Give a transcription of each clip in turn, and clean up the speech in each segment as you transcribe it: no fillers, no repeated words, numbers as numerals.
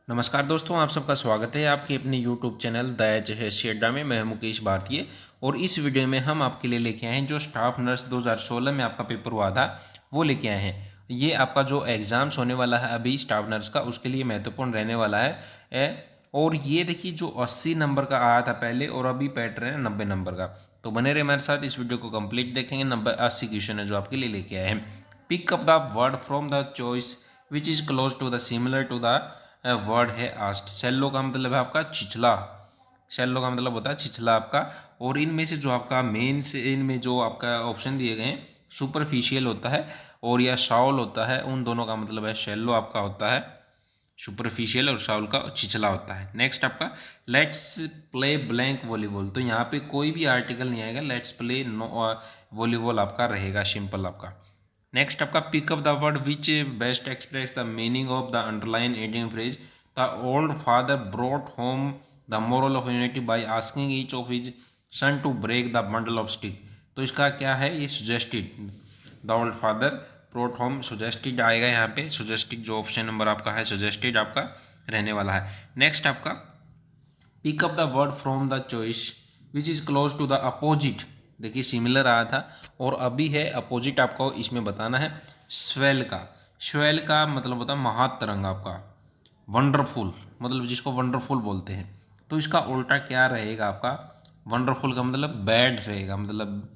नमस्कार दोस्तों, आप सबका स्वागत है आपके अपने यूट्यूब चैनल द एच अड्डा में। मैं मुकेश भारतीय और इस वीडियो में हम आपके लिए लेके आए हैं जो स्टाफ नर्स 2016 में आपका पेपर हुआ था वो लेके आए हैं। ये आपका जो एग्ज़ाम्स होने वाला है अभी स्टाफ नर्स का, उसके लिए महत्वपूर्ण रहने वाला और ये देखिए जो 80 नंबर का आया था पहले और अभी पैटर्न है 90 नंबर का। तो बने रहे हमारे साथ, इस वीडियो को कंप्लीट देखेंगे। नंबर 80 क्वेश्चन है जो आपके लिए लेके आए हैं। Pick up the word from the choice which is close to the similar to the word है आस्ट। शैलो का मतलब है आपका छिछला, शैलो का मतलब होता है छिछला आपका। और इनमें से जो आपका मेन से इनमें जो आपका ऑप्शन दिए गए हैं, सुपरफिशियल होता है और या शाउल होता है, उन दोनों का मतलब है शैलो आपका होता है सुपरफिशियल और शाउल का छिछला होता है। नेक्स्ट आपका लेट्स प्ले ब्लैंक वॉलीबॉल। तो यहाँ पे कोई भी आर्टिकल नहीं आएगा, लेट्स प्ले वॉलीबॉल आपका रहेगा, सिंपल आपका। नेक्स्ट आपका pick up the word which best express the meaning of the underline ending phrase. The old father brought home the moral of unity by asking each of his son to break the bundle of stick. तो इसका क्या है, ये suggested. The old father brought home suggested आएगा यहाँ पे, suggested जो option number आपका है सुजेस्टेड आपका रहने वाला है। नेक्स्ट आपका pick up the word from the choice which is close to the opposite. देखिए सिमिलर आया था और अभी है अपोजिट, आपको इसमें बताना है। स्वेल का, स्वेल का मतलब होता है महातरंग आपका। वंडरफुल मतलब जिसको वंडरफुल बोलते हैं, तो इसका उल्टा क्या रहेगा आपका। वंडरफुल का मतलब बैड रहेगा, मतलब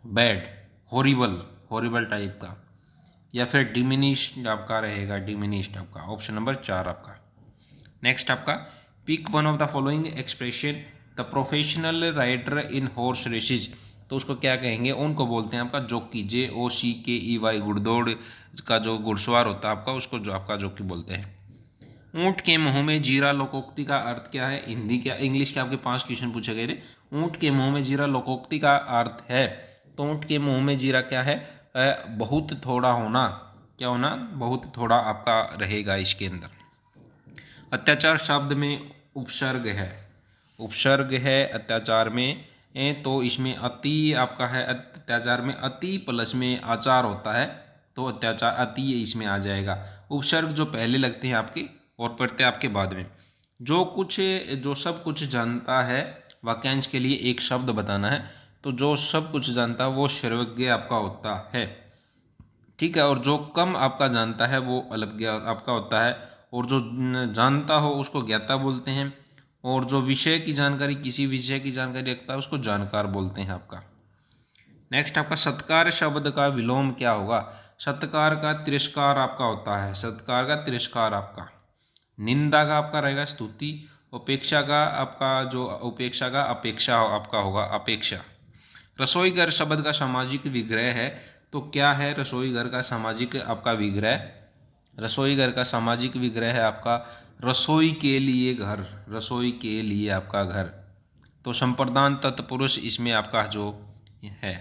बैड, हॉरिबल, हॉरिबल टाइप का। या फिर डिमिनिश्ड आपका रहेगा, डिमिनिश्ड आपका ऑप्शन नंबर 4 आपका। नेक्स्ट आपका pick one of the following expression the professional rider in horse races. तो उसको क्या कहेंगे, उनको बोलते हैं आपका जॉकी, JOCKEY, घुड़दौड़ का जो घुड़सवार होता है आपका, उसको जो आपका जॉकी बोलते हैं। ऊंट के मुंह में जीरा लोकोक्ति का अर्थ क्या है। हिंदी क्या इंग्लिश के आपके 5 क्वेश्चन पूछे गए थे। ऊंट के मुंह में जीरा लोकोक्ति का अर्थ है, तो ऊंट के मुंह में जीरा क्या है, बहुत थोड़ा होना, क्या होना, बहुत थोड़ा आपका रहेगा इसके अंदर। अत्याचार शब्द में उपसर्ग है, उपसर्ग है अत्याचार में, तो इसमें अति आपका है, अत्याचार में अति प्लस में आचार होता है, तो अत्याचार अति इसमें आ जाएगा। उपसर्ग जो पहले लगते हैं आपके और प्रत्यय आपके बाद में। जो कुछ, जो सब कुछ जानता है, वाक्यांश के लिए एक शब्द बताना है, तो जो सब कुछ जानता है वो सर्वज्ञ आपका होता है, ठीक है। और जो कम आपका जानता है वो अल्पज्ञ आपका होता है, और जो जानता हो उसको ज्ञाता बोलते हैं, और जो विषय की जानकारी, किसी विषय की जानकारी रखता है उसको जानकार बोलते हैं आपका। नेक्स्ट आपका सत्कार शब्द का विलोम क्या होगा। सत्कार का तिरस्कार आपका होता है, सत्कार का तिरस्कार आपका। निंदा का आपका रहेगा स्तुति। उपेक्षा का आपका जो उपेक्षा का अपेक्षा आपका होगा, अपेक्षा। रसोई घर शब्द का सामाजिक विग्रह है, तो क्या है रसोई घर का सामाजिक आपका विग्रह। रसोई घर का सामाजिक विग्रह है आपका रसोई के लिए घर, रसोई के लिए आपका घर। तो संप्रदान तत्पुरुष इसमें आपका जो है।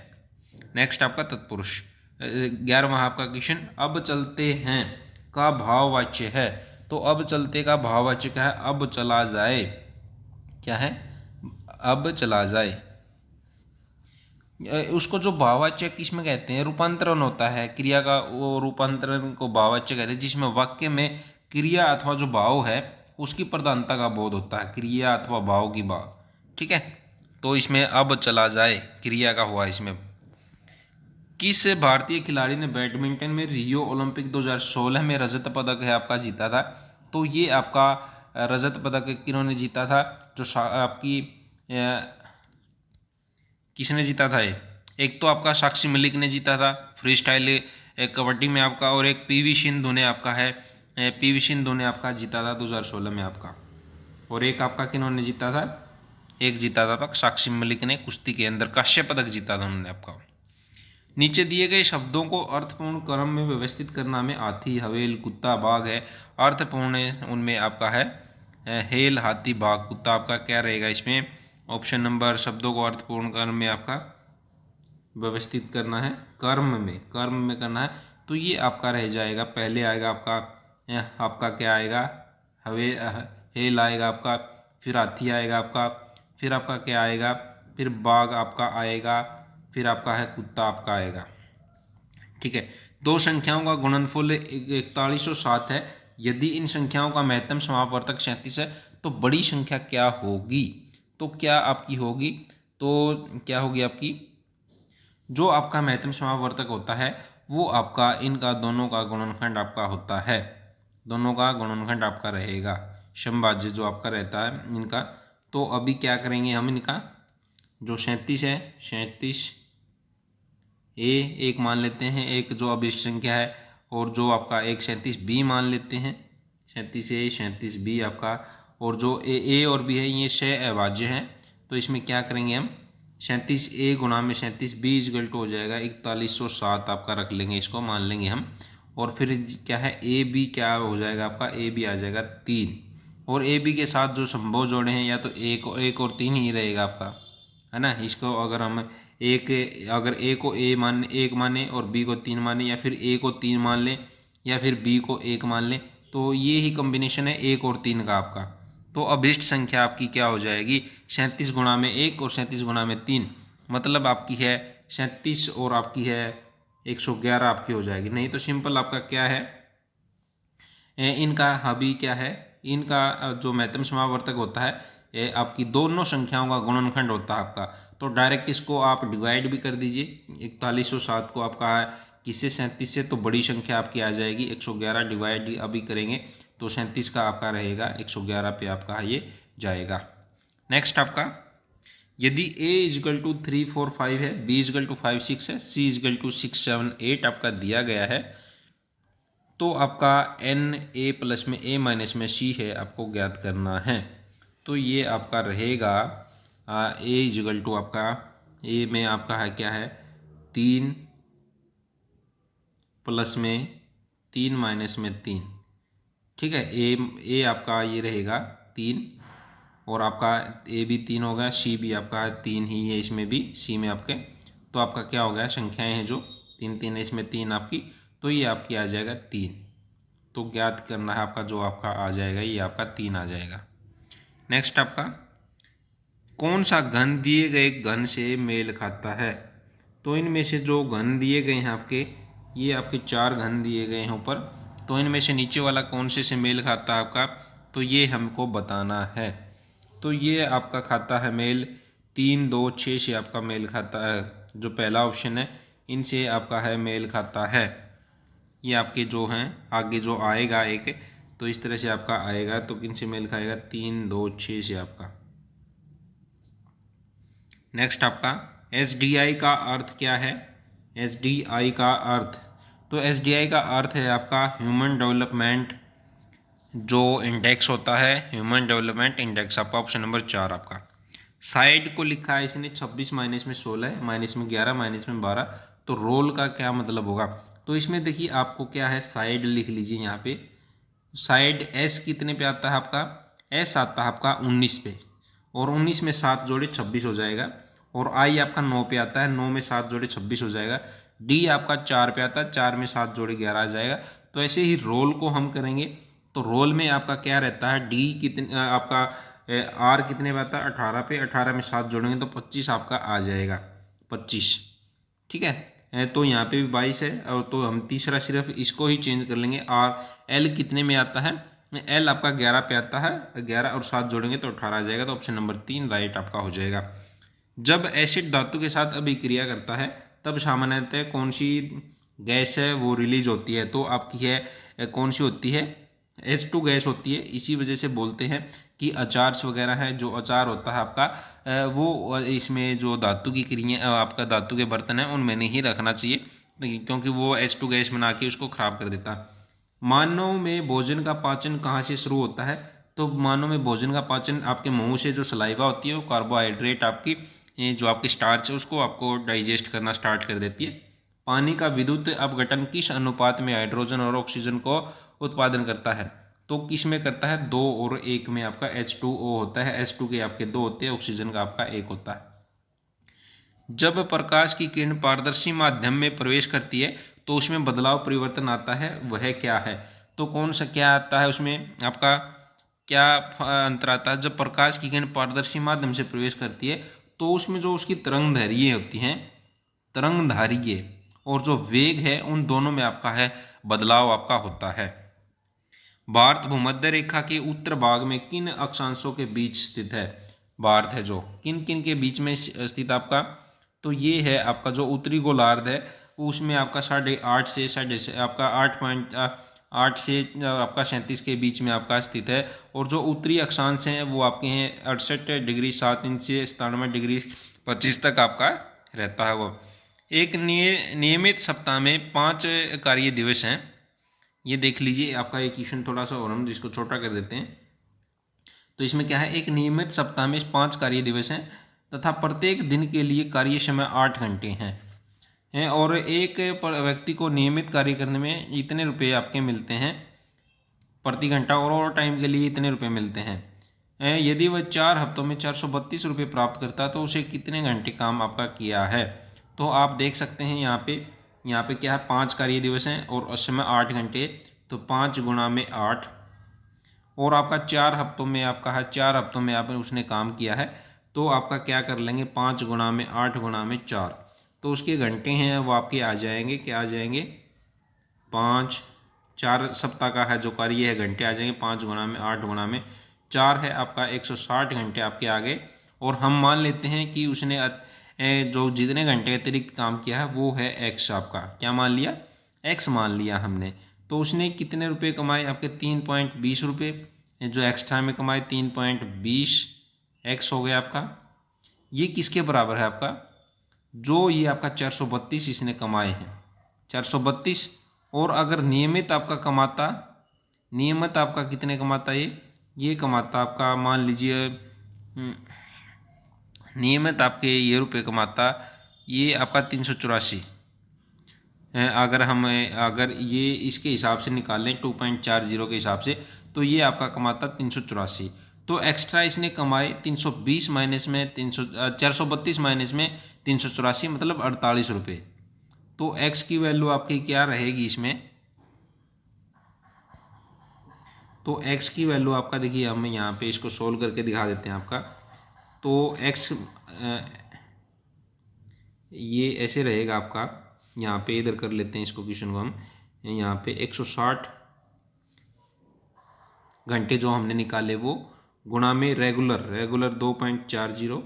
नेक्स्ट आपका तत्पुरुष। 11वां आपका क्वेश्चन अब चलते हैं का भाववाच्य है। तो अब चलते का भाववाच्य क्या है, अब चला जाए, क्या है, अब चला जाए। उसको जो भाववाच्य किसमें कहते हैं, रूपांतरण होता है क्रिया का, वो रूपांतरण को भाववाच्य कहते हैं, जिसमें वाक्य में क्रिया अथवा जो भाव है उसकी प्रधानता का बोध होता है, क्रिया अथवा भाव की भाव, ठीक है। तो इसमें अब चला जाए क्रिया का हुआ इसमें। किस भारतीय खिलाड़ी ने बैडमिंटन में रियो ओलंपिक 2016 में रजत पदक है आपका जीता था। तो ये आपका रजत पदक किन्होंने जीता था, जो आपकी किसने जीता था ये, एक तो आपका साक्षी मलिक ने जीता था फ्री स्टाइल कबड्डी में आपका, और एक पीवी सिंधु ने आपका है, पीवी सिंधु ने आपका जीता था 2016 में आपका। और एक आपका किन्होंने जीता था, एक जीता था साक्षी मलिक ने कुश्ती के अंदर, कांस्य पदक जीता था उन्होंने आपका। नीचे दिए गए शब्दों को अर्थपूर्ण क्रम में व्यवस्थित करना में हाथी, हवेल, कुत्ता, बाघ है। अर्थपूर्ण उनमें आपका है हेल, हाथी, बाघ, कुत्ता आपका क्या रहेगा इसमें, ऑप्शन नंबर शब्दों को अर्थपूर्ण क्रम में आपका व्यवस्थित करना है, कर्म में, कर्म में करना है। तो ये आपका रह जाएगा, पहले आएगा आपका आपका क्या आएगा, हवे हेल आएगा आपका, फिर हाथी आएगा आपका, फिर आपका क्या आएगा, फिर बाघ आपका आएगा, फिर आपका है कुत्ता आपका आएगा, ठीक है। दो संख्याओं का गुणनफल 4107 है, यदि इन संख्याओं का महत्तम समापवर्तक 37 है तो बड़ी संख्या क्या होगी? तो क्या आपकी होगी, तो क्या होगी आपकी, जो आपका महत्तम समापवर्तक होता है वो आपका इनका दोनों का गुणनखंड आपका होता है, दोनों का गुणनखंड आपका रहेगा, समभाज्य जो आपका रहता है इनका। तो अभी क्या करेंगे हम, इनका जो 37 है, 37 ए एक मान लेते हैं, एक जो अभिष्ट संख्या है, और जो आपका एक 37 बी मान लेते हैं, 37 ए 37 बी आपका, और जो ए और बी है ये 6 अभाज्य हैं। तो इसमें क्या करेंगे हम, 37 ए गुणा में 37 बी इजगल टू हो जाएगा 4107 आपका रख लेंगे, इसको मान लेंगे हम। और फिर क्या है, ए बी क्या हो जाएगा आपका, ए बी आ जाएगा 3, और ए बी के साथ जो संभव जोड़े हैं या तो एक और 3 ही रहेगा आपका, है ना। इसको अगर हम अगर ए को एक माने और बी को 3 माने, या फिर ए को 3 मान लें या फिर बी को 1 मान लें, तो ये ही कॉम्बिनेशन है 1 और 3 का आपका। तो अभिष्ट संख्या आपकी क्या हो जाएगी, 37 गुणा में 1 और 37 गुणा में 3, मतलब आपकी है 37 और आपकी है 111 आपकी हो जाएगी। नहीं तो सिंपल आपका क्या है, इनका अभी क्या है, इनका जो महत्तम समापवर्तक होता है ये आपकी दोनों संख्याओं का गुणनखंड होता है आपका। तो डायरेक्ट इसको आप डिवाइड भी कर दीजिए, 4107 को आपका किससे, 37 से, तो बड़ी संख्या आपकी आ जाएगी 111, डिवाइड अभी करेंगे तो 37 का आपका रहेगा 111 पे आपका ये जाएगा। नेक्स्ट आपका, यदि a इजगल टू 3 4 5 है, b इजगल टू 5 6 है, c इजगल टू 6 7 8 आपका दिया गया है, तो आपका n a प्लस में a माइनस में c है आपको ज्ञात करना है। तो ये आपका रहेगा a इजगल टू आपका a में आपका है क्या है 3 प्लस में 3 माइनस में 3, ठीक है। a आपका ये रहेगा 3, और आपका a भी 3 हो गया, c भी आपका 3 ही है, इसमें भी c में आपके, तो आपका क्या हो गया, संख्याएं हैं जो 3 3 है, इसमें 3 आपकी, तो ये आपकी आ जाएगा 3। तो ज्ञात करना है आपका, जो आपका आ जाएगा ये आपका 3 आ जाएगा। नेक्स्ट आपका, कौन सा घन दिए गए घन से मेल खाता है? तो इनमें से जो घन दिए गए हैं आपके, ये आपके 4 घन दिए गए हैं ऊपर, तो इनमें से नीचे वाला कौन से मेल खाता है आपका, तो ये हमको बताना है। तो ये आपका खाता है मेल 3 2 6 से आपका मेल खाता है, जो पहला ऑप्शन है इनसे आपका है मेल खाता है। ये आपके जो हैं आगे जो आएगा एक, तो इस तरह से आपका आएगा, तो किन से मेल खाएगा, 3 2 6 से आपका। नेक्स्ट आपका, SDI का अर्थ क्या है? SDI का अर्थ, तो SDI का अर्थ है आपका ह्यूमन डेवलपमेंट जो इंडेक्स होता है, ह्यूमन डेवलपमेंट इंडेक्स, आपका ऑप्शन नंबर 4 आपका। साइड को लिखा है इसने 26 माइनस में 16 माइनस में 11 माइनस में 12, तो रोल का क्या मतलब होगा? तो इसमें देखिए आपको क्या है, साइड लिख लीजिए यहाँ पे, साइड S कितने पे आता है आपका, S आता है आपका 19 पे, और 19 में 7 जोड़े 26 हो जाएगा, और I आपका 9 पे आता है, 9 में 7 जोड़े 26 हो जाएगा, D आपका 4 पे आता है, 4 में 7 जोड़े 11 आ जाएगा। तो ऐसे ही रोल को हम करेंगे, तो रोल में आपका क्या रहता है, डी कितने आपका आर कितने पे आता है, 18 पे, 18 में 7 जोड़ेंगे तो 25 आपका आ जाएगा, 25, ठीक है। तो यहाँ पे भी 22 है, और तो हम तीसरा सिर्फ इसको ही चेंज कर लेंगे, और एल कितने में आता है, एल आपका 11 पे आता है, 11 और 7 जोड़ेंगे तो 18 आ जाएगा, तो ऑप्शन नंबर 3 राइट आपका हो जाएगा। जब एसिड धातु के साथ अभिक्रिया करता है तब सामान्यतः कौन सी गैस है वो रिलीज होती है? तो आपकी है कौन सी होती है, H2 गैस होती है। इसी वजह से बोलते हैं कि अचार्स वगैरह है, जो अचार होता है आपका वो इसमें जो धातु की क्रिया आपका धातु के बर्तन है उनमें नहीं रखना चाहिए, क्योंकि वो H2 गैस बना के उसको खराब कर देता है। मानव में भोजन का पाचन कहाँ से शुरू होता है? तो मानव में भोजन का पाचन आपके मुंह से, जो सलाइवा होती है वो कार्बोहाइड्रेट आपकी जो आपकी स्टार्च है उसको आपको डाइजेस्ट करना स्टार्ट कर देती है। पानी का विद्युत अपघटन किस अनुपात में हाइड्रोजन और ऑक्सीजन को उत्पादन करता है? तो किस में करता है, 2 और 1 में आपका H2O होता है, H2 के आपके 2 होते हैं, ऑक्सीजन का आपका 1 होता है। जब प्रकाश की किरण पारदर्शी माध्यम में प्रवेश करती है तो उसमें बदलाव परिवर्तन आता है, वह क्या है? तो कौन सा क्या आता है उसमें आपका, क्या अंतर आता है? जब प्रकाश की किरण पारदर्शी माध्यम से प्रवेश करती है तो उसमें जो उसकी तरंग दैर्घ्य होती हैं, तरंग दैर्घ्य और जो वेग है, उन दोनों में आपका है बदलाव आपका होता है। भारत भूमध्य रेखा के उत्तर भाग में किन अक्षांशों के बीच स्थित है? भारत है जो किन किन के बीच में स्थित आपका, तो ये है आपका जो उत्तरी गोलार्ध है उसमें आपका 8.5 से आपका 8.8 से आपका 37 के बीच में आपका स्थित है। और जो उत्तरी अक्षांश हैं वो आपके हैं 68 डिग्री 7 इंच से 97 डिग्री 25 तक आपका रहता है वो। एक नियमित सप्ताह में 5 कार्य दिवस हैं। ये देख लीजिए आपका एक क्वेश्चन थोड़ा सा और हम जिसको छोटा कर देते हैं। तो इसमें क्या है, एक नियमित सप्ताह में 5 कार्य दिवस हैं तथा प्रत्येक दिन के लिए कार्य समय 8 घंटे हैं और एक व्यक्ति को नियमित कार्य करने में इतने रुपये आपके मिलते हैं प्रति घंटा और ओवर टाइम के लिए इतने रुपये मिलते हैं। यदि वह 4 हफ्तों में 432 रुपये प्राप्त करता है तो उसे कितने घंटे काम आपका किया है? तो आप देख सकते हैं यहाँ पे क्या है, 5 कार्य दिवस हैं और समय 8 घंटे, तो 5 गुणा में 8 और आपका 4 हफ्तों में आपका है, 4 हफ्तों में आपने उसने काम किया है तो आपका क्या कर लेंगे, 5 गुणा में 8 गुणा में 4, तो उसके घंटे हैं वो आपके आ जाएंगे, क्या आ जाएंगे 5, 4 सप्ताह का है जो कार्य है घंटे आ जाएंगे 5 गुणा में 8 गुणा में 4 है आपका 160 घंटे आपके आगे। और हम मान लेते हैं कि उसने जो जितने घंटे अतिरिक्त काम किया है वो है एक्स, आपका क्या मान लिया, एक्स मान लिया हमने। तो उसने कितने रुपए कमाए आपके 3.20 रुपये, जो एक्स्ट्रा में कमाए 3.20 एक्स हो गया आपका। ये किसके बराबर है आपका, जो ये आपका 432 इसने कमाए हैं 432। और अगर नियमित आपका कमाता, नियमित आपका कितने कमाता, ये कमाता आपका मान लीजिए नियमित आपके ये रुपए कमाता, ये आपका 384 अगर ये इसके हिसाब से निकालें 2.40 के हिसाब से तो ये आपका कमाता 384। तो एक्स्ट्रा इसने कमाए 320 माइनस में 432 माइनस में 384 मतलब 48 रुपये। तो x की वैल्यू आपकी क्या रहेगी इसमें, तो x की वैल्यू आपका देखिए हम यहाँ पे इसको सोल्व करके दिखा देते हैं आपका। तो x ये ऐसे रहेगा आपका, यहाँ पे इधर कर लेते हैं इसको क्वेश्चन को हम, यहाँ पे 160 घंटे जो हमने निकाले वो गुणा में रेगुलर 2.40,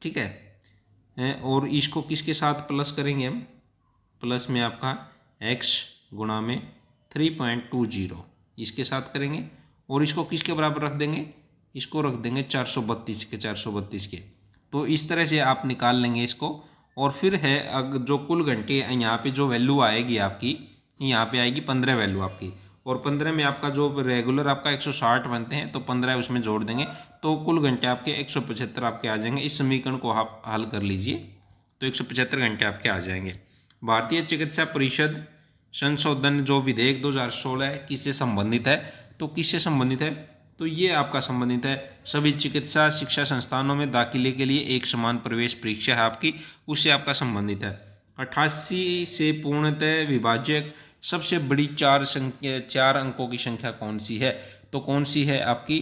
ठीक है। और इसको किसके साथ प्लस करेंगे हम, प्लस में आपका x गुणा में 3.20 इसके साथ करेंगे और इसको किसके बराबर रख देंगे, इसको रख देंगे 432 के। तो इस तरह से आप निकाल लेंगे इसको। और फिर है अगर जो कुल घंटे यहाँ पे जो वैल्यू आएगी आपकी, यहाँ पे आएगी 15 वैल्यू आपकी, और 15 में आपका जो रेगुलर आपका 160 बनते हैं तो 15 उसमें जोड़ देंगे तो कुल घंटे आपके 175 आपके आ जाएंगे। इस समीकरण को आप हल कर लीजिए तो 175 घंटे आपके आ जाएंगे। भारतीय चिकित्सा परिषद संशोधन जो विधेयक 2016 किससे संबंधित है, तो किससे संबंधित है, तो ये आपका संबंधित है सभी चिकित्सा शिक्षा संस्थानों में दाखिले के लिए एक समान प्रवेश परीक्षा है आपकी, उससे आपका संबंधित है। 88 से पूर्णतः विभाज्य सबसे बड़ी 4 अंकों की संख्या कौन सी है, तो कौन सी है आपकी,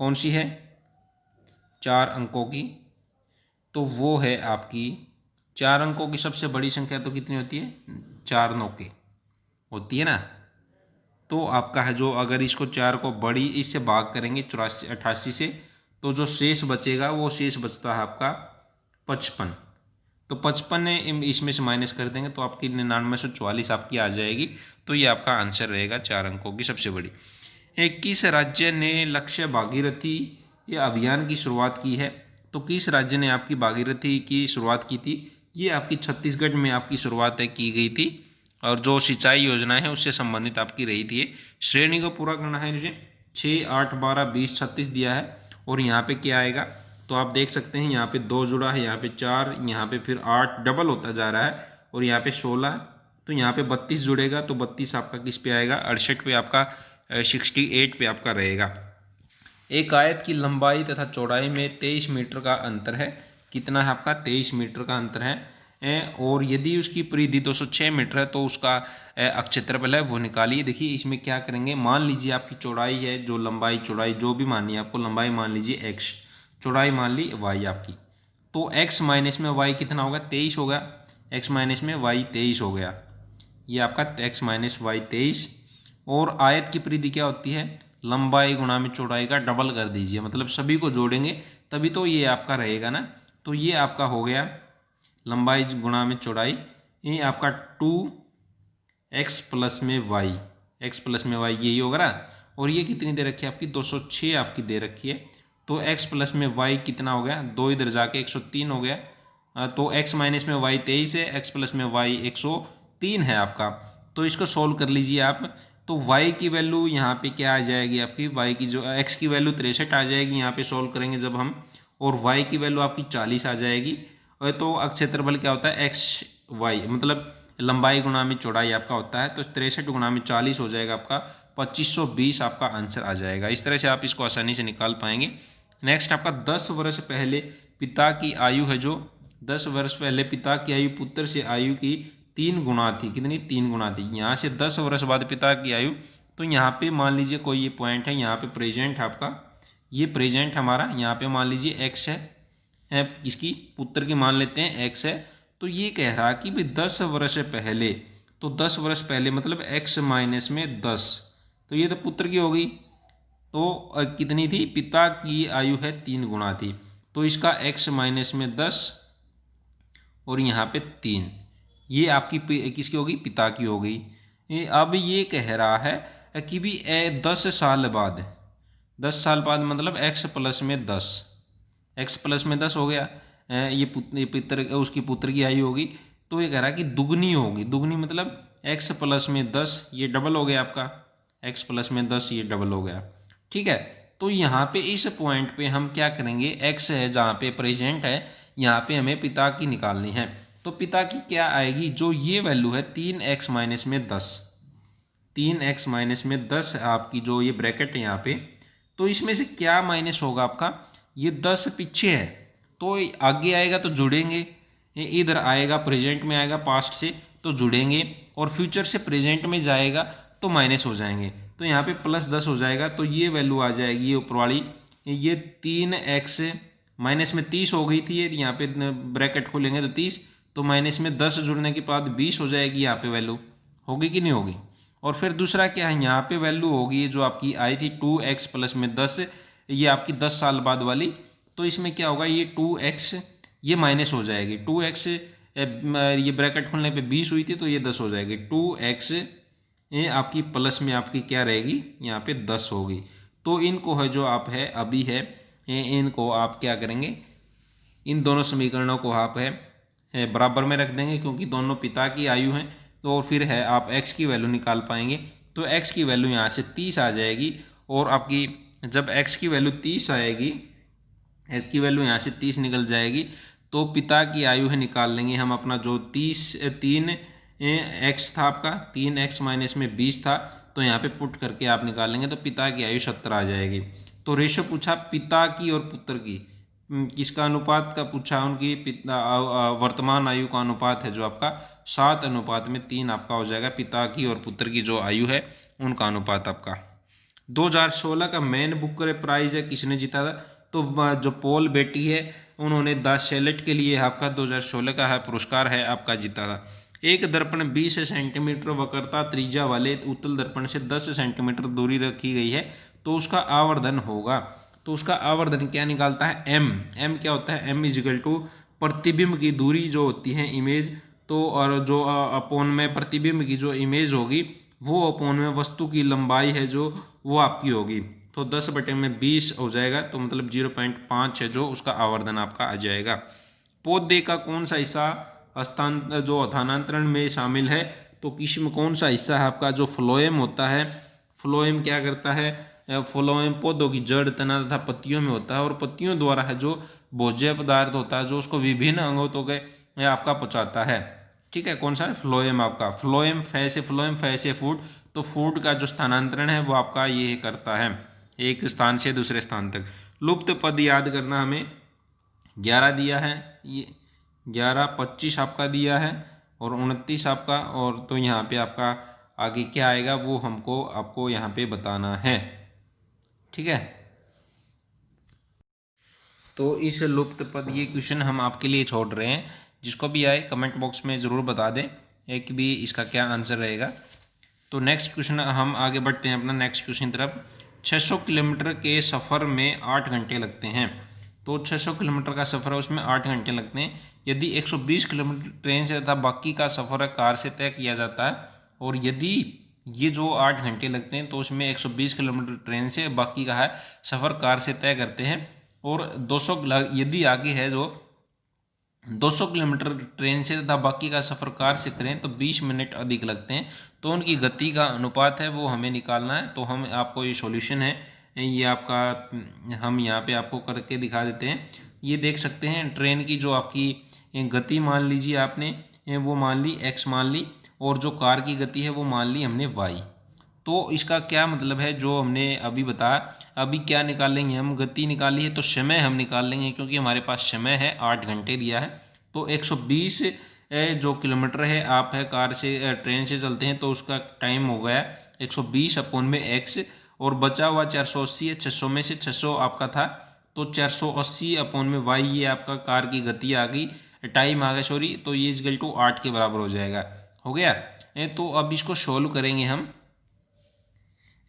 कौन सी है 4 अंकों की, तो वो है आपकी 4 अंकों की सबसे बड़ी संख्या तो कितनी होती है, 4 9 होती है ना। तो आपका है जो अगर इसको 4 को बड़ी इससे भाग करेंगे 88 से तो जो शेष बचेगा वो शेष बचता है आपका 55। तो 55 इसमें से माइनस कर देंगे तो आपकी 9944 आपकी आ जाएगी। तो ये आपका आंसर रहेगा 4 अंकों की सबसे बड़ी। 21 राज्य ने लक्ष्य भागीरथी ये अभियान की शुरुआत की है, तो किस राज्य ने आपकी भागीरथी की शुरुआत की थी, ये आपकी छत्तीसगढ़ में आपकी शुरुआत की गई थी और जो सिंचाई योजना है उससे संबंधित आपकी रही थी। श्रेणी को पूरा करना है मुझे 6, 8, 12, 20, 36 दिया है और यहाँ पे क्या आएगा, तो आप देख सकते हैं यहाँ पे 2 जुड़ा है, यहाँ पे 4, यहाँ पे फिर 8 डबल होता जा रहा है और यहाँ पे 16, तो यहाँ पे 32 जुड़ेगा तो 32 आपका किस पे आएगा, 68 पे आपका 68 पे आपका रहेगा। एक आयत की लंबाई तथा चौड़ाई में 23 मीटर का अंतर है, कितना है आपका 23 मीटर का अंतर है। और यदि उसकी परिधि 206 मीटर है तो उसका क्षेत्रफल है वो निकालिए। देखिए इसमें क्या करेंगे, मान लीजिए आपकी चौड़ाई है, जो लंबाई चौड़ाई जो भी माननी है आपको, लंबाई मान लीजिए x, चौड़ाई मान ली y आपकी, तो x माइनस में y कितना होगा 23 होगा, x माइनस में y 23 हो गया, ये आपका x माइनस y 23 और आयत की परिधि क्या होती है, लंबाई गुणा में चौड़ाई का डबल कर दीजिए, मतलब सभी को जोड़ेंगे तभी तो ये आपका रहेगा ना। तो ये आपका हो गया लंबाई गुणा में चौड़ाई, ये आपका 2x प्लस में वाई, एक्स प्लस में वाई यही होगा ना। और ये कितनी दे रखी है आपकी, 206 आपकी दे रखी है। तो x प्लस में वाई कितना हो गया, 2 इधर जाके 103 हो गया। तो x माइनस में वाई 23 है, x प्लस में वाई 103 है आपका। तो इसको सोल्व कर लीजिए आप। तो y की वैल्यू यहाँ पे क्या आ जाएगी आपकी, y की जो x की वैल्यू 63 आ जाएगी यहाँ पे सोल्व करेंगे जब हम, और y की वैल्यू आपकी 40 आ जाएगी। और तो क्षेत्रफल क्या होता है, x y मतलब लंबाई गुणा में चौड़ाई आपका होता है। तो 63 गुणा में 40 हो जाएगा आपका 2520 आपका आंसर आ जाएगा। इस तरह से आप इसको आसानी से निकाल पाएंगे। नेक्स्ट आपका 10 वर्ष पहले पिता की आयु है, जो 10 वर्ष पहले पिता की आयु पुत्र से आयु की 3 गुना थी। कितनी, 3 गुना थी। यहाँ से 10 वर्ष बाद पिता की आयु, तो यहाँ पे मान लीजिए कोई ये पॉइंट है, यहाँ पे प्रेजेंट है आपका, ये प्रेजेंट हमारा, यहाँ पे मान लीजिए एक्स है, किसकी, पुत्र की मान लेते हैं एक्स है। तो ये कह रहा कि भाई 10 वर्ष पहले, तो 10 वर्ष पहले मतलब x माइनस में 10, तो ये तो पुत्र की हो गई। तो कितनी थी, पिता की आयु है 3 गुना थी। तो इसका x माइनस में 10 और यहाँ पे 3, ये आपकी किसकी होगी, पिता की हो गई। अब ये कह रहा है कि भी 10 साल बाद, 10 साल बाद मतलब x प्लस में 10, x प्लस में 10 हो गया। ये पुत्र, उसकी पुत्र की आयु होगी। तो ये कह रहा है कि दुगनी होगी, दुगनी मतलब x प्लस में 10, ये डबल हो गया आपका, x प्लस में 10 ये डबल हो गया। ठीक है। तो यहाँ पे इस पॉइंट पे हम क्या करेंगे, x है जहाँ पे प्रेजेंट है, यहाँ पे हमें पिता की निकालनी है। तो पिता की क्या आएगी, जो ये वैल्यू है 3x माइनस में 10, 3x माइनस में 10 आपकी जो ये ब्रैकेट है यहाँ पे। तो इसमें से क्या माइनस होगा आपका, ये 10 पीछे है तो आगे आएगा तो जुड़ेंगे, इधर आएगा प्रेजेंट में आएगा पास्ट से तो जुड़ेंगे, और फ्यूचर से प्रेजेंट में जाएगा तो माइनस हो जाएंगे। तो यहाँ पे प्लस 10 हो जाएगा। तो ये वैल्यू आ जाएगी ये ऊपर वाली, ये 3x माइनस में 30 हो गई थी, ये यहाँ पे ब्रैकेट खोलेंगे तो 30, तो माइनस में 10 जुड़ने के बाद 20 हो जाएगी, यहाँ पे वैल्यू होगी कि नहीं होगी। और फिर दूसरा क्या है, यहाँ पे वैल्यू होगी जो आपकी आई थी 2x प्लस में 10, ये आपकी 10 साल बाद वाली। तो इसमें क्या होगा, ये 2x ये माइनस हो जाएगी, 2x ये ब्रैकेट खोलने पे 20 हुई थी तो ये 10 हो जाएगी, 2x ये आपकी प्लस में आपकी क्या रहेगी, यहाँ पे 10 होगी। तो इनको है जो आप है अभी है, इनको आप क्या करेंगे, इन दोनों समीकरणों को आप है बराबर में रख देंगे, क्योंकि दोनों पिता की आयु हैं। तो फिर है आप x की वैल्यू निकाल पाएंगे। तो x की वैल्यू यहाँ से 30 आ जाएगी, और आपकी जब x की वैल्यू 30 आएगी, x की वैल्यू यहाँ से 30 निकल जाएगी, तो पिता की आयु है निकाल लेंगे हम अपना, जो 3x था आपका, 3x माइनस में 20 था, तो यहाँ पे पुट करके आप निकाल लेंगे तो पिता की आयु 70 आ जाएगी। तो रेशो पूछा पिता की और पुत्र की, किसका अनुपात का पूछा, उनकी वर्तमान आयु का अनुपात है जो आपका 7:3 आपका हो जाएगा, पिता की और पुत्र की जो आयु है उनका अनुपात आपका। 2016 का मैन बुकर प्राइज है किसने जीता था, तो जो पॉल बेटी है उन्होंने द शैलेट के लिए आपका 2016 का है पुरस्कार है आपका जीता था। एक दर्पण 20 सेंटीमीटर वक्रता त्रिज्या वाले उत्तल दर्पण से 10 सेंटीमीटर दूरी रखी गई है, तो उसका आवर्धन होगा। तो उसका आवर्धन क्या निकालता है, m क्या होता है, m इजिकल टू प्रतिबिंब की दूरी जो होती है इमेज, तो और जो अपोन में प्रतिबिंब की जो इमेज होगी वो अपोन में वस्तु की लंबाई है जो वो आपकी होगी। तो 10/20 हो जाएगा, तो मतलब 0.5 है जो उसका आवर्धन आपका आ जाएगा। पौधे का कौन सा हिस्सा जो स्थानांतरण में शामिल है, तो किस्म कौन सा हिस्सा है आपका, जो फ्लोएम होता है। फ्लोएम क्या करता है, फ्लोएम पौधों की जड़, तना तथा पत्तियों में होता है, और पत्तियों द्वारा है जो भोज्य पदार्थ होता है जो उसको विभिन्न अंगों तक आपका पहुँचाता है। ठीक है, कौन सा है, फ्लोएम आपका। फ्लोएम फै से फूड, तो फूड का जो स्थानांतरण है वो आपका ये करता है एक स्थान से दूसरे स्थान तक। लुप्त पद याद करना, हमें 11 दिया है, ये 11, 25 आपका दिया है, और 29 आपका, और तो यहाँ पे आपका आगे क्या आएगा वो हमको आपको यहाँ पे बताना है। ठीक है, तो इस लुप्त पद ये क्वेश्चन हम आपके लिए छोड़ रहे हैं, जिसको भी आए कमेंट बॉक्स में ज़रूर बता दें एक भी इसका क्या आंसर रहेगा। तो नेक्स्ट क्वेश्चन हम आगे बढ़ते हैं अपना नेक्स्ट क्वेश्चन की तरफ। 600 किलोमीटर के सफ़र में 8 घंटे लगते हैं। तो 600 किलोमीटर का सफ़र है, उसमें 8 घंटे लगते हैं। यदि 120 किलोमीटर ट्रेन से तथा बाकी का सफ़र कार से तय किया जाता है, और यदि ये जो 8 घंटे लगते हैं तो उसमें 120 किलोमीटर ट्रेन से, बाकी का है सफ़र कार से तय करते हैं। और 200 यदि आगे है जो 200 किलोमीटर ट्रेन से तथा बाकी का सफ़र कार से करें तो 20 मिनट अधिक लगते हैं। तो उनकी गति का अनुपात है वो हमें निकालना है। तो हम आपको ये सॉल्यूशन है ये आपका, हम यहाँ पे आपको करके दिखा देते हैं। ये देख सकते हैं ट्रेन की जो आपकी गति मान लीजिए आपने वो मान ली x मान ली, और जो कार की गति है वो मान ली हमने y। तो इसका क्या मतलब है, जो हमने अभी बताया, अभी क्या निकालेंगे हम, गति निकाली है तो समय हम निकाल लेंगे, क्योंकि हमारे पास समय है 8 घंटे दिया है। तो 120 जो किलोमीटर है आप है कार से ट्रेन से चलते हैं तो उसका टाइम हो गया 120 अपॉन में x, और बचा हुआ 480 है। 600 में से 600 आपका था, तो 480 अपॉन में y ये आपका कार की गति आ गई, टाइम आ गया सॉरी। तो ये इक्वल टू 8 के बराबर हो जाएगा, हो गया। तो अब इसको सोल्व करेंगे हम।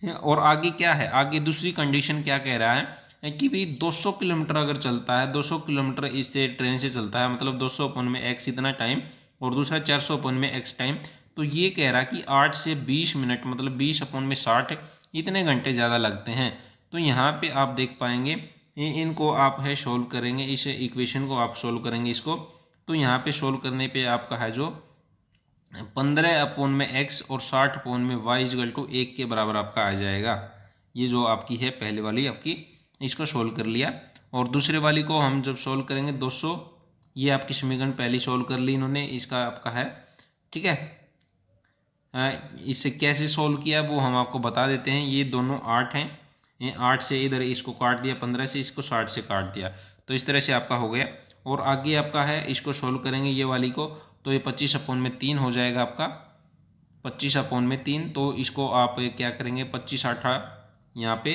और आगे क्या है, आगे दूसरी कंडीशन क्या कह रहा है कि भाई 200 किलोमीटर अगर चलता है, 200 किलोमीटर इससे ट्रेन से चलता है, मतलब 200 अपन में x इतना टाइम, और दूसरा 400 अपन में x टाइम। तो ये कह रहा है कि 8 से 20 मिनट मतलब 20 अपन में 60 इतने घंटे ज़्यादा लगते हैं। तो यहाँ पे आप देख पाएंगे इनको आप है सोल्व करेंगे, इस इक्वेशन को आप सोल्व करेंगे इसको। तो यहाँ पे सोल्व करने पे आपका है जो 15 अपॉन में x और 60 अपॉन में y इजगल टू 1 के बराबर आपका आ जाएगा। ये जो आपकी है पहले वाली आपकी, इसको सोल्व कर लिया। और दूसरे वाली को हम जब सोल्व करेंगे 200, ये आपकी समीकरण पहली सोल्व कर ली इन्होंने, इसका आपका है ठीक है। इसे कैसे सोल्व किया वो हम आपको बता देते हैं। ये दोनों 8 हैं, 8 से इधर इसको काट दिया, 15 से इसको 60 से काट दिया, तो इस तरह से आपका हो गया। और आगे आपका है इसको सोल्व करेंगे ये वाली को, तो ये 25 अपॉन में 3 हो जाएगा आपका, 25 अपॉन में 3। तो इसको आप क्या करेंगे, 25 8 यहाँ पे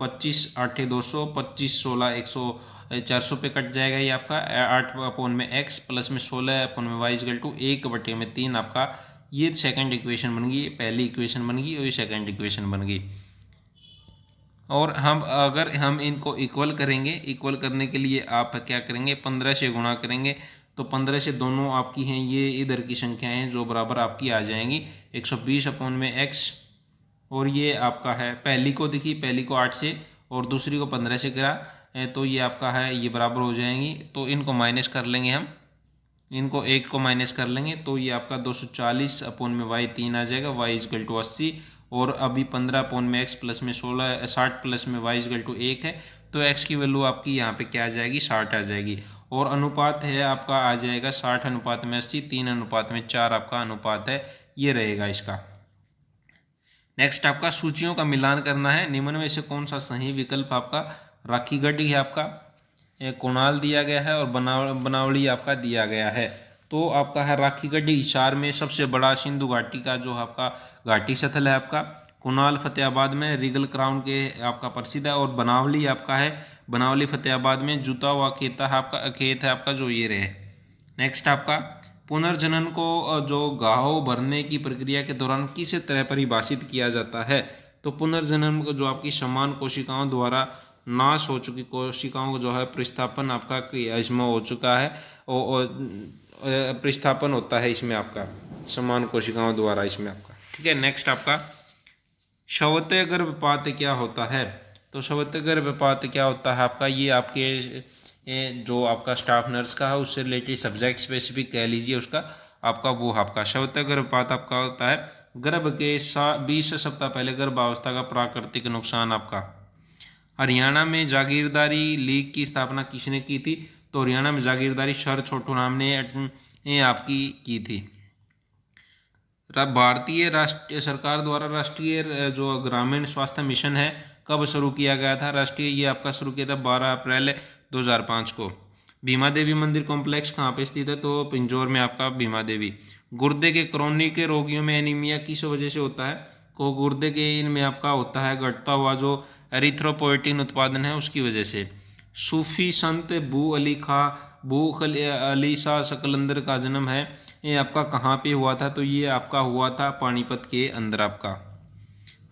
25 8 200, 25 16 100 400 पे कट जाएगा ये आपका। 8 अपॉन में x प्लस में 16 अपॉन में y इजकल टू 1 बटे में 3 आपका। ये सेकंड इक्वेशन बन गई, पहली इक्वेशन बन गई और ये सेकंड इक्वेशन बन गई। और हम अगर हम इनको इक्वल करेंगे, इक्वल करने के लिए आप क्या करेंगे, 15 से गुणा करेंगे, तो 15 से दोनों आपकी हैं ये इधर की संख्याएं हैं जो बराबर आपकी आ जाएंगी 120 अपॉन में x, और ये आपका है पहली को देखिए, पहली को 8 से और दूसरी को 15 से करा, तो ये आपका है ये बराबर हो जाएंगी। तो इनको माइनस कर लेंगे हम, इनको 1 को माइनस कर लेंगे, तो ये आपका 240 अपॉन में y 3 आ जाएगा, y इजकल टू 80। और अभी 15 अपॉन में x प्लस में 60 प्लस में y इजकल टू 1 है, तो x की वैल्यू आपकी यहाँ पे क्या आ जाएगी, 60 आ जाएगी। और अनुपात है आपका आ जाएगा 60 अनुपात में 80, 3 अनुपात में 4 आपका अनुपात है, ये रहेगा इसका। नेक्स्ट आपका सूचियों का मिलान करना है, निम्न में से कौन सा सही विकल्प आपका, राखीगढ़ है आपका, कुणाल दिया गया है और बनावली आपका दिया गया है। तो आपका है राखीगढ़ हिसार में सबसे बड़ा सिंधु घाटी का जो आपका घाटी स्थल है आपका, कुणाल फतेहाबाद में रिगल क्राउन के आपका प्रसिद्ध है, और बनावली आपका है, बनावली फतेहाबाद में जूता हुआ खेत है आपका जो ये रहे। नेक्स्ट आपका पुनर्जनन को जो घाव भरने की प्रक्रिया के दौरान किस तरह परिभाषित किया जाता है। तो पुनर्जनन को जो आपकी समान कोशिकाओं द्वारा नाश हो चुकी कोशिकाओं को जो है प्रतिस्थापन आपका इसमें हो चुका है, और प्रतिस्थापन होता है इसमें आपका समान कोशिकाओं द्वारा इसमें आपका, ठीक है। नेक्स्ट आपका शवत्य गर्भपात क्या होता है। तो शवत्य गर्भपात क्या होता है आपका, ये आपके जो आपका स्टाफ नर्स का है उससे रिलेटेड सब्जेक्ट स्पेसिफिक कह लीजिए उसका, आपका वो आपका शवत्य गर्भपात आपका होता है गर्भ के 20 सप्ताह पहले गर्भावस्था का प्राकृतिक नुकसान आपका। हरियाणा में जागीरदारी लीग की स्थापना किसने की थी। तो हरियाणा में जागीरदारी सर छोटू राम ने आपकी की थी। भारतीय राष्ट्रीय सरकार द्वारा राष्ट्रीय जो ग्रामीण स्वास्थ्य मिशन है कब शुरू किया गया था। राष्ट्रीय ये आपका शुरू किया था 12 अप्रैल 2005 को। भीमा देवी मंदिर कॉम्प्लेक्स कहाँ पे स्थित है। तो पिंजौर में आपका भीमा देवी। गुर्दे के क्रोनिक रोगियों में एनीमिया किस वजह से होता है। को गुर्दे के इनमें आपका होता है घटता हुआ जो एरिथ्रोपोइटिन उत्पादन है उसकी वजह से। सूफी संत बू अली शाह सकलंदर का जन्म है ये आपका कहाँ पे हुआ था, तो ये आपका हुआ था पानीपत के अंदर आपका।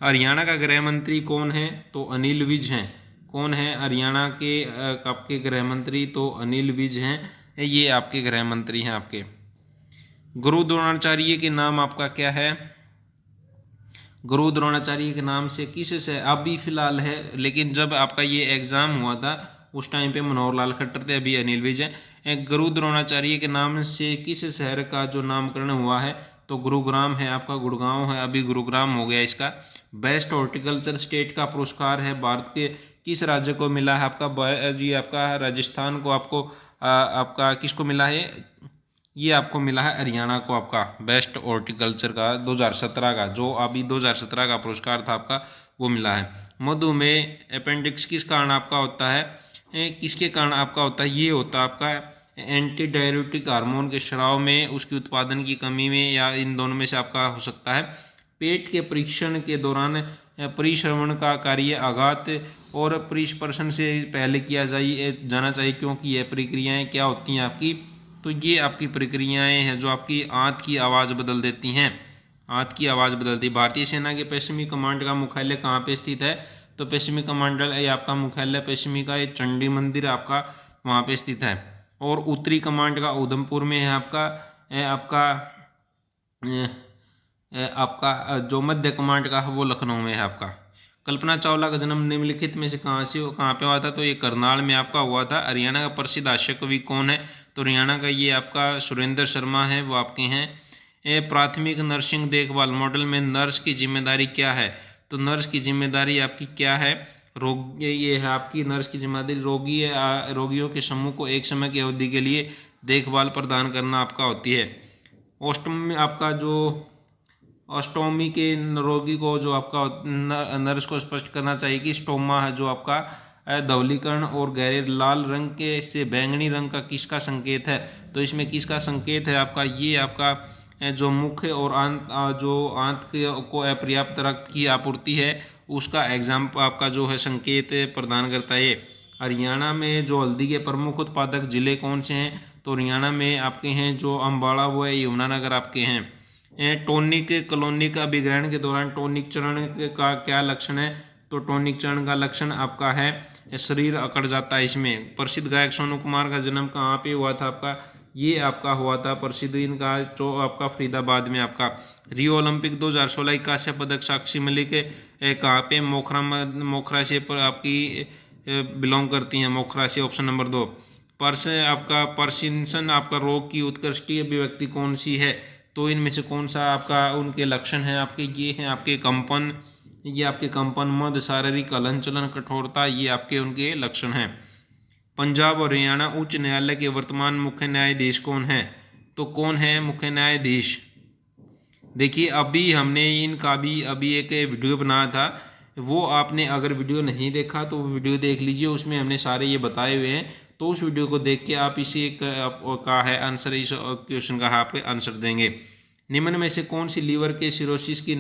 हरियाणा का गृह मंत्री कौन है, तो अनिल विज हैं। कौन है हरियाणा के आपके गृह मंत्री, तो अनिल विज हैं, ये आपके गृह मंत्री हैं आपके। गुरु द्रोणाचार्य के नाम आपका क्या है, गुरु द्रोणाचार्य के नाम से किस से अभी फिलहाल है, लेकिन जब आपका ये एग्जाम हुआ था उस टाइम पे मनोहर लाल खट्टर थे, अभी अनिल विज है। गुरु द्रोणाचार्य के नाम से किस शहर का जो नामकरण हुआ है, तो गुरुग्राम है आपका, गुड़गांव है, अभी गुरुग्राम हो गया इसका। बेस्ट हॉर्टिकल्चर स्टेट का पुरस्कार है भारत के किस राज्य को मिला है, आपका जी आपका राजस्थान को, आपको आपका किसको मिला है, ये आपको मिला है हरियाणा को आपका बेस्ट हॉर्टिकल्चर का 2017 का, जो अभी 2017 का पुरस्कार था आपका वो मिला है। मधुमेह अपेंडिक्स किस कारण आपका होता है, किसके कारण आपका होता है, ये होता है आपका एंटी डायरेटिक हार्मोन के स्राव में, उसकी उत्पादन की कमी में, या इन दोनों में से आपका हो सकता है। पेट के परीक्षण के दौरान परिश्रवण का कार्य आघात और परिस्पर्शन से पहले किया जाना चाहिए, क्योंकि यह प्रक्रियाएं क्या होती हैं आपकी, तो ये आपकी प्रक्रियाएं हैं जो आपकी आंत की आवाज़ बदल देती हैं, आंत की आवाज़ बदलती। भारतीय सेना के पश्चिमी कमांड का मुख्यालय कहाँ पे स्थित है, तो पश्चिमी कमांडर ये आपका मुख्यालय पश्चिमी का ये चंडी मंदिर आपका वहाँ पे स्थित है। और उत्तरी कमांड का उधमपुर में है आपका। आपका जो मध्य कमांड का है वो लखनऊ में है आपका। कल्पना चावला का जन्म निम्नलिखित में से कहाँ पे हुआ था, तो ये करनाल में आपका हुआ था। हरियाणा का प्रसिद्ध हास्य कवि कौन है, तो हरियाणा का ये आपका सुरेंद्र शर्मा है, वो आपके हैं। प्राथमिक नर्सिंग देखभाल मॉडल में नर्स की जिम्मेदारी क्या है, तो नर्स की जिम्मेदारी आपकी क्या है, ये है आपकी नर्स की जिम्मेदारी रोगियों के समूह को एक समय की अवधि के लिए देखभाल प्रदान करना आपका होती है। ऑस्टोमी आपका जो ऑस्टोमी के रोगी को जो आपका नर्स को स्पष्ट करना चाहिए कि स्टोमा है जो आपका धवलीकरण और गहरे लाल रंग के से बैंगनी रंग का किसका संकेत है, तो इसमें किसका संकेत है आपका, ये आपका जो मुख्य और आंत को अपर्याप्त रक्त की आपूर्ति है उसका एग्जाम आपका जो है संकेत प्रदान करता है। हरियाणा में जो हल्दी के प्रमुख उत्पादक जिले कौन से हैं, तो हरियाणा में आपके हैं जो अम्बाला वो है, यमुनानगर आपके हैं। टॉनिक क्लोनिक अभिग्रहण के दौरान टॉनिक चरण का क्या लक्षण है, तो टॉनिक चरण का लक्षण आपका है शरीर अकड़ जाता है। इसमें प्रसिद्ध गायक सोनू कुमार का जन्म कहाँ पे हुआ था आपका, ये आपका हुआ था प्रसिद्ध इनका जो आपका फरीदाबाद में आपका। रियो ओलंपिक 2016 कांस्य पदक साक्षी मलिक कहाँ पे, मोखरा से आपकी बिलोंग करती हैं, मोखरा से, ऑप्शन नंबर 2। पार्किंसन आपका रोग की उत्कृष्टीय अभिव्यक्ति कौन सी है, तो इनमें से कौन सा आपका उनके लक्षण हैं आपके, ये हैं आपके कंपन, ये आपके कंपन, मद, शारीरिक हलन चलन, कठोरता, ये आपके उनके लक्षण हैं। पंजाब और हरियाणा उच्च न्यायालय के वर्तमान मुख्य न्यायाधीश कौन है, तो कौन है मुख्य न्यायाधीश, देखिए अभी हमने इनका भी अभी एक वीडियो बनाया था, वो आपने अगर वीडियो नहीं देखा तो वीडियो देख लीजिए, उसमें हमने सारे ये बताए हुए हैं, तो उस वीडियो को देख के आप इसी का है आंसर, इस क्वेश्चन का आप आंसर देंगे। निम्न में से कौन सी लीवर के सिरोसिस की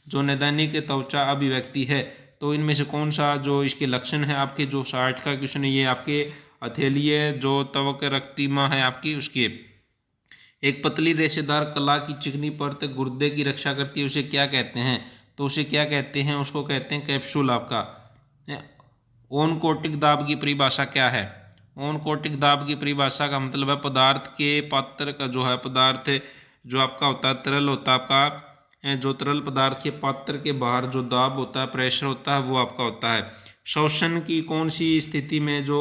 जो नैदानिक त्वचा अभिव्यक्ति है, तो इनमें से कौन सा जो इसके लक्षण है आपके, जो 60 का क्वेश्चन है ये आपके हथेली जो त्वक रक्तिमा है आपकी उसके। एक पतली रेशेदार कला की चिकनी परत गुर्दे की रक्षा करती है, उसे क्या कहते हैं, तो उसे क्या कहते हैं, उसको कहते हैं कैप्सूल आपका। ओनकोटिक दाब की परिभाषा क्या है, ओनकोटिक दाब की परिभाषा का मतलब है पदार्थ के पात्र का जो है पदार्थ जो आपका होता है तरल होता है आपका, जो तरल पदार्थ के पात्र के बाहर जो दाब होता है, प्रेशर होता है, वो आपका होता है। शोषण की कौन सी स्थिति में जो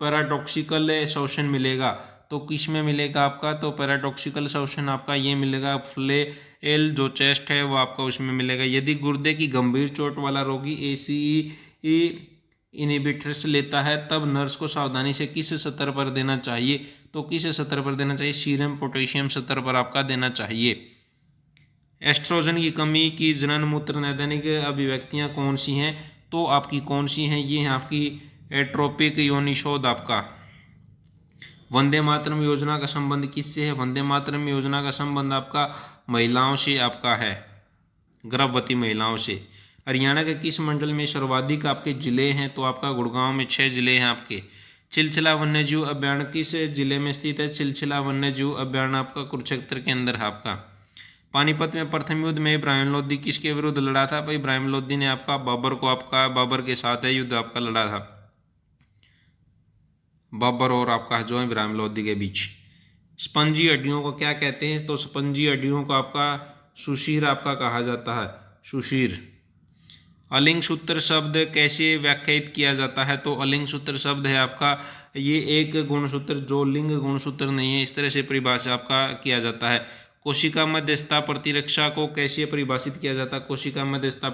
पैराडॉक्सिकल शोषण मिलेगा, तो किस में मिलेगा आपका, तो पैराडॉक्सिकल शोषण आपका ये मिलेगा फ्लेल जो चेस्ट है वो आपका उसमें मिलेगा। यदि गुर्दे की गंभीर चोट वाला रोगी ACE इनहिबिटर्स लेता है तब नर्स को सावधानी से किस स्तर पर देना चाहिए, तो किस स्तर पर देना चाहिए, सीरम पोटेशियम स्तर पर आपका देना चाहिए। एस्ट्रोजन की कमी की जनन मूत्र नैदानिक अभिव्यक्तियां कौन सी हैं, तो आपकी कौन सी हैं, ये हैं आपकी एट्रोपिक योनिशोध आपका। वंदे मातरम योजना का संबंध किससे है, वंदे मातरम योजना का संबंध आपका महिलाओं से आपका है, गर्भवती महिलाओं से। हरियाणा के किस मंडल में सर्वाधिक आपके जिले हैं, तो आपका गुड़गांव में 6 जिले हैं आपके। चिलचिला वन्यजीव अभ्यारण्य किस जिले में स्थित है? चिलचिला वन्यजीव अभ्यारण्य आपका कुरुक्षेत्र के अंदर है आपका। पानीपत में प्रथम युद्ध में इब्राहिम लोदी किसके विरुद्ध लड़ा था? भाई इब्राहिम लोदी ने आपका बाबर के साथ है युद्ध आपका लड़ा था, बाबर और आपका जो है इब्राहिम लोदी के बीच। स्पंजी हड्डियों को क्या कहते हैं? तो स्पंजी हड्डियों को आपका सुशीर आपका कहा जाता है, सुशीर। अलिंग सूत्र शब्द कैसे व्याख्यायित किया जाता है? तो अलिंग सूत्र शब्द है आपका ये एक गुणसूत्र जो लिंग गुणसूत्र नहीं है, इस तरह से परिभाषा आपका किया जाता है। कोशिका मध्यस्थता प्रतिरक्षा को कैसे परिभाषित किया जाता है? कोशिका मध्यस्थता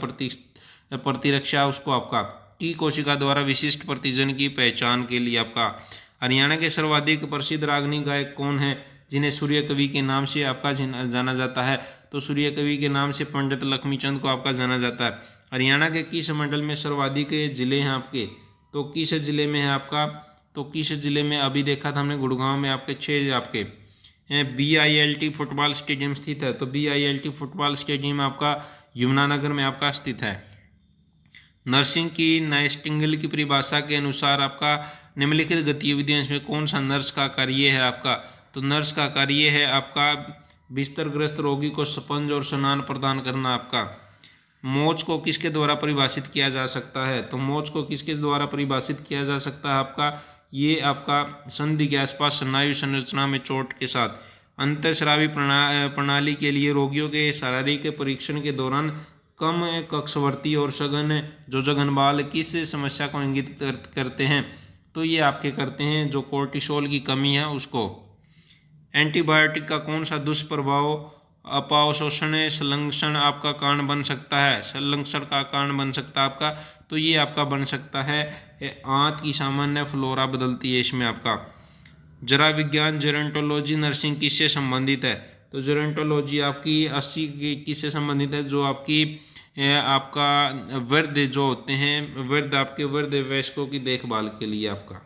प्रतिरक्षा उसको आपका टी कोशिका द्वारा विशिष्ट प्रतिजन की पहचान के लिए आपका। हरियाणा के सर्वाधिक प्रसिद्ध रागनी गायक कौन है जिन्हें सूर्य कवि के नाम से आपका जाना जाता है? तो सूर्य कवि के नाम से पंडित लक्ष्मीचंद को आपका जाना जाता है। हरियाणा के किस मंडल में सर्वाधिक जिले हैं आपके? तो किस जिले में है आपका? तो किस जिले में अभी देखा था हमने गुड़गांव में आपके 6 आपके BILT फुटबॉल स्टेडियम स्थित है। तो BILT फुटबॉल स्टेडियम आपका यमुनानगर में आपका स्थित है। नर्सिंग की नाइटिंगेल की परिभाषा के अनुसार आपका निम्नलिखित गतिविधियों में कौन सा नर्स का कार्य है आपका? तो नर्स का कार्य है आपका बिस्तरग्रस्त रोगी को स्पंज और स्नान प्रदान करना आपका। मोच को किसके द्वारा परिभाषित किया जा सकता है? तो मोच को किसके द्वारा परिभाषित किया जा सकता है आपका? ये आपका संधि के आसपास स्नायु संरचना में चोट के साथ। अंतःस्रावी प्रणाली के लिए रोगियों के शारीरिक परीक्षण के दौरान कम कक्षवर्ती और सघन जोजघन बाल किस समस्या को इंगित करते हैं? तो ये आपके करते हैं जो कोर्टिसोल की कमी है उसको। एंटीबायोटिक का कौन सा दुष्प्रभाव अपावशोषण संलक्षण आपका कारण बन सकता है? संलक्षण का कारण बन सकता है आपका, तो ये आपका बन सकता है आंत की सामान्य फ्लोरा बदलती है इसमें आपका। जरा विज्ञान जेरोंटोलॉजी नर्सिंग किससे संबंधित है? तो जेरोंटोलॉजी आपकी 80 किससे संबंधित है? जो आपकी आपका वृद्ध जो होते हैं, वृद्ध आपके वृद्ध वयस्कों की देखभाल के लिए आपका।